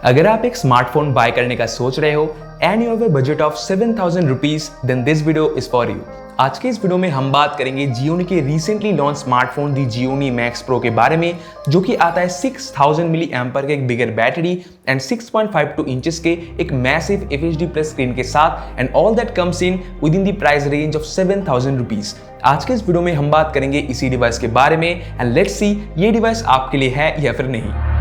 अगर आप एक स्मार्टफोन बाय करने का सोच रहे हो and you have a budget of 7,000 rupees, then this video is for you. आज के इस वीडियो में हम बात करेंगे जियोनी के रिसेंटली लॉन्च स्मार्टफोन दी जियोनी मैक्स प्रो के बारे में, जो कि आता है 6000 मिली एम्पर के एक बिगर बैटरी एंड 6.52 इंचेस के एक मैसिव FHD प्लस स्क्रीन के साथ, and all that comes in with in the price range of 7,000 rupees. आज के इस वीडियो में हम बात करेंगे इसी डिवाइस के बारे में एंड लेट्स सी ये डिवाइस आपके लिए है या फिर नहीं।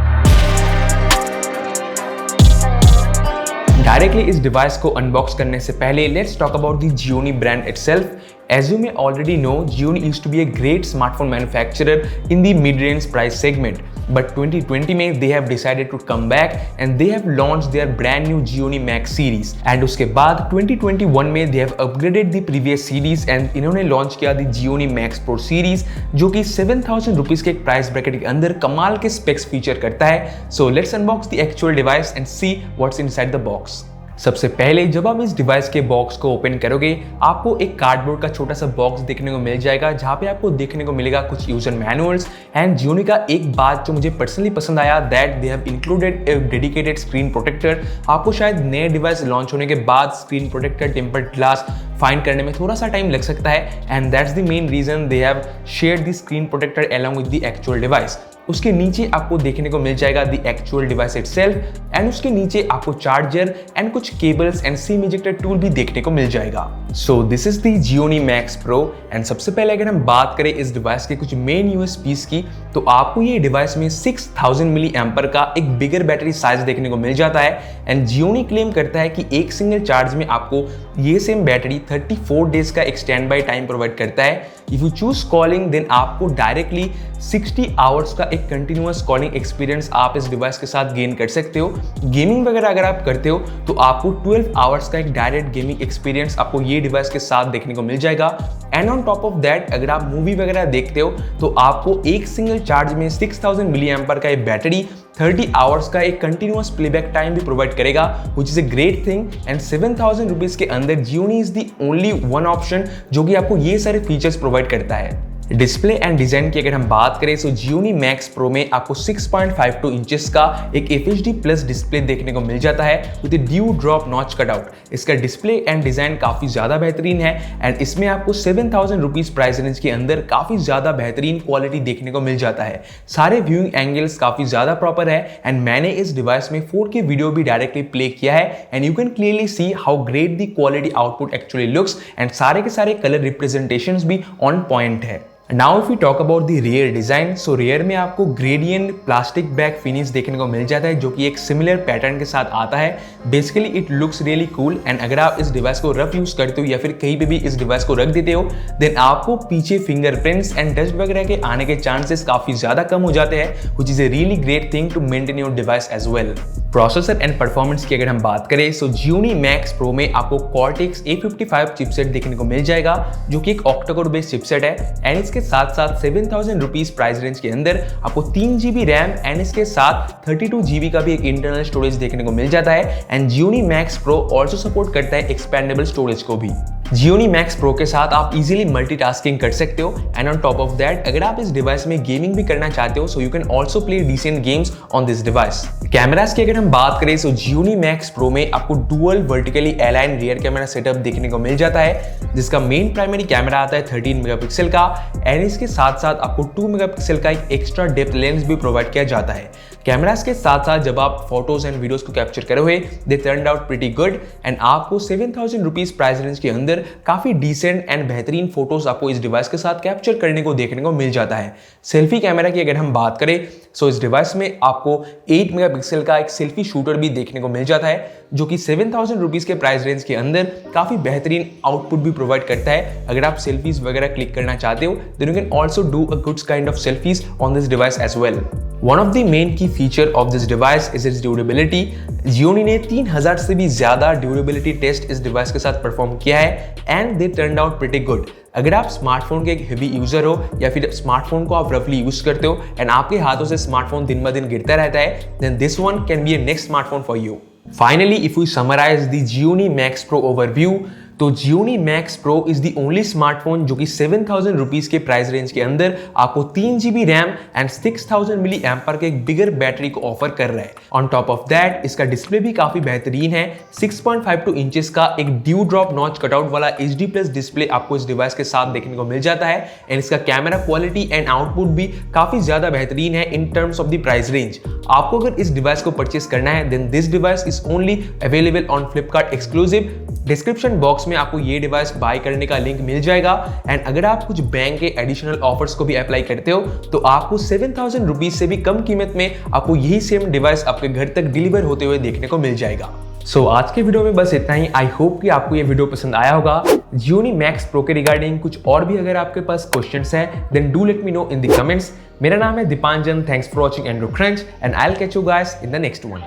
डायरेक्टली इस डिवाइस को अनबॉक्स करने से पहले let's talk about the Gionee brand itself. As you may already know, Gionee used to be a great smartphone manufacturer in the mid-range price segment. But 2020 में they have decided to come back and they have launched their brand new Gionee Max series. And उसके बाद 2021 में they have upgraded the previous series and इन्होंने launch किया the Gionee Max Pro series, जो कि 7,000 rupees के एक price bracket के अंदर कमाल के स्पेक्स फीचर करता है। So let's unbox the actual device and see what's inside the box. सबसे पहले जब आप इस डिवाइस के बॉक्स को ओपन करोगे, आपको एक कार्डबोर्ड का छोटा सा बॉक्स देखने को मिल जाएगा, जहां पे आपको देखने को मिलेगा कुछ यूजर मैनुअल्स। एंड जियोनी का एक बात जो मुझे पर्सनली पसंद आया, that they have included a dedicated screen protector. आपको शायद नए डिवाइस लॉन्च होने के बाद screen protector tempered glass find करने में थोड़ा सा टाइम लग सकता है, and that's the main reason they have shared the screen protector along with the actual device. उसके नीचे आपको देखने को मिल जाएगा the actual device itself, and उसके नीचे आपको चार्जर एंड कुछ cables and SIM ejector tool भी देखने को मिल जाएगा। So this is the Gionee max pro. And सबसे पहले अगर हम बात करें इस डिवाइस के कुछ मेन यूएसपीज की, तो आपको ये डिवाइस में 6000 मिली एम्पर का एक बिगर बैटरी साइज देखने को मिल जाता है। एंड जियोनी क्लेम करता है कि एक सिंगल चार्ज में आपको ये सेम बैटरी 34 डेज का एक स्टैंड बाय टाइम प्रोवाइड करता है। If you choose calling, then आपको डायरेक्टली 60 आवर्स का एक कंटिन्यूअस कॉलिंग एक्सपीरियंस आप इस डिवाइस के साथ गेन कर सकते हो। गेमिंग वगैरह अगर आप करते हो तो आपको 12 आवर्स का एक डायरेक्ट गेमिंग एक्सपीरियंस आपको ये डिवाइस के साथ देखने को मिल जाएगा। And on top of that, अगर आप मूवी वगैरह देखते हो तो आपको एक सिंगल चार्ज में 6000 मिली एम्पर का एक बैटरी 30 आवर्स का एक कंटिन्यूअस प्लेबैक टाइम भी प्रोवाइड करेगा, which is a great thing. And 7,000 rupees के अंदर Gionee is the only one option जो कि आपको ये सारे फीचर्स प्रोवाइड करता है। डिस्प्ले एंड डिजाइन की अगर हम बात करें, तो जियोनी मैक्स प्रो में आपको 6.52 इंचेस का एक FHD प्लस डिस्प्ले देखने को मिल जाता है with dew drop notch cutout. इसका डिस्प्ले एंड डिजाइन काफी ज्यादा बेहतरीन है, एंड इसमें आपको 7,000 रुपीज प्राइस रेंज के अंदर काफी ज्यादा बेहतरीन क्वालिटी देखने को मिल जाता है। सारे व्यूइंग एंगल्स काफी ज्यादा प्रॉपर है, एंड मैंने इस डिवाइस में 4K वीडियो भी डायरेक्टली प्ले किया है, and you can clearly see how great the quality output actually looks, and सारे के सारे कलर रिप्रेजेंटेशंस भी ऑन पॉइंट है। Now if you talk about the rear design, so rear में आपको ग्रेडियंट प्लास्टिक बैक फिनिश देखने को मिल जाता है, जो कि एक सिमिलर पैटर्न के साथ आता है। Basically it looks really cool, and अगर आप इस डिवाइस को रफ यूज करते हो या फिर कहीं पे भी इस डिवाइस को रख देते हो, देन आपको पीछे फिंगरप्रिंट्स एंड डस्ट वगैरह के आने के चांसेस काफी ज्यादा कम हो जाते हैं, which is a really great thing to maintain your device as well. Processor and performance की अगर हम बात करें, सो जियोनी मैक्स प्रो में आपको Cortex A55 चिपसेट देखने को मिल जाएगा, जो कि एक ऑक्टा-कोर बेस्ड चिपसेट है। एंड इसके साथ साथ 7,000 रुपीज प्राइस रेंज के अंदर आपको 3 GB रैम एंड इसके साथ 32 GB का भी एक इंटरनल स्टोरेज देखने को मिल जाता है। And Gionee max pro also support करता है एक्सपेंडेबल स्टोरेज को भी। जियोनी मैक्स प्रो के साथ आप इजीली मल्टीटास्किंग कर सकते हो, and on top of that, अगर आप इस डिवाइस में गेमिंग भी करना चाहते हो, so you can also play decent games on this device. Cameras की अगर हम बात करें, सो जियोनी मैक्स प्रो में आपको dual vertically align rear camera setup देखने को मिल जाता है, जिसका मेन प्राइमरी कैमरा आता है 13 मेगापिक्सल का, एंड इसके साथ साथ आपको 2 मेगापिक्सल का एक एक्स्ट्रा डेप्थ लेंस भी प्रोवाइड किया जाता है। कैमरास के साथ साथ जब आप फोटोज एंड वीडियोस को कैप्चर करोगे, दे turned out pretty good, and आपको 7,000 रुपीज प्राइस रेंज के अंदर काफी डिसेंट एंड बेहतरीन फोटोज आपको इस डिवाइस के साथ कैप्चर करने को देखने को मिल जाता है। सेल्फी कैमरा की अगर हम बात करें, सो इस डिवाइस में आपको 8 मेगापिक्सल का एक सेल्फी शूटर भी देखने को मिल जाता है, जो कि 7,000 रुपीज के प्राइस रेंज के अंदर काफी बेहतरीन आउटपुट भी प्रोवाइड करता है। अगर आप सेल्फीज वगैरह क्लिक करना चाहते हो, then you can also do a good kind of selfies on this device as well. One of the main key feature of this device is its durability. Gionee ने 3000 से भी ज्यादा ड्यूरेबिलिटी टेस्ट इस device के साथ perform किया है, and they turned out pretty good. अगर आप स्मार्टफोन के एक हेवी यूजर हो या फिर स्मार्टफोन को आप रफली यूज करते हो एंड आपके हाथों से स्मार्टफोन दिन ब दिन गिरता रहता है, then this one can be a next smartphone for you. Finally, if we summarize the Gionee Max Pro overview, तो Gionee Max Pro is the only smartphone जो कि 7000 रुपीज के प्राइस रेंज के अंदर आपको 3GB RAM and 6000 milli emperor के एक बिगर battery को ऑफर कर रहा है। ऑन टॉप ऑफ दैट इसका डिस्प्ले भी काफी बेहतरीन है। 6.52 इंचेस का एक ड्यू ड्रॉप नॉच कटआउट वाला HD प्लस डिस्प्ले आपको इस डिवाइस के साथ देखने को मिल जाता है एंड इसका कैमरा क्वालिटी एंड आउटपुट भी काफी ज्यादा बेहतरीन है in terms of the price range. आपको अगर इस डिवाइस को परचेस करना है then this device is only available on Flipkart exclusive. Description box में आपको ये डिवाइस बाय करने का लिंक मिल जाएगा एंड अगर आप कुछ बैंक के एडिशनल ऑफर्स को भी अप्लाई करते हो तो आपको 7000 रुपीज से भी कम कीमत में आपको यही सेम डिवाइस आपके घर तक डिलीवर होते हुए देखने को मिल जाएगा। सो आज के वीडियो में बस इतना ही। आई होप कि आपको ये वीडियो पसंद आया होगा। Gionee Max Pro के रिगार्डिंग कुछ और भी अगर आपके पास क्वेश्चंस हैं then do let me know in the comments. मेरा नाम है Dipanjan. Thanks for watching AndroCrunch and I will catch you guys in the next one.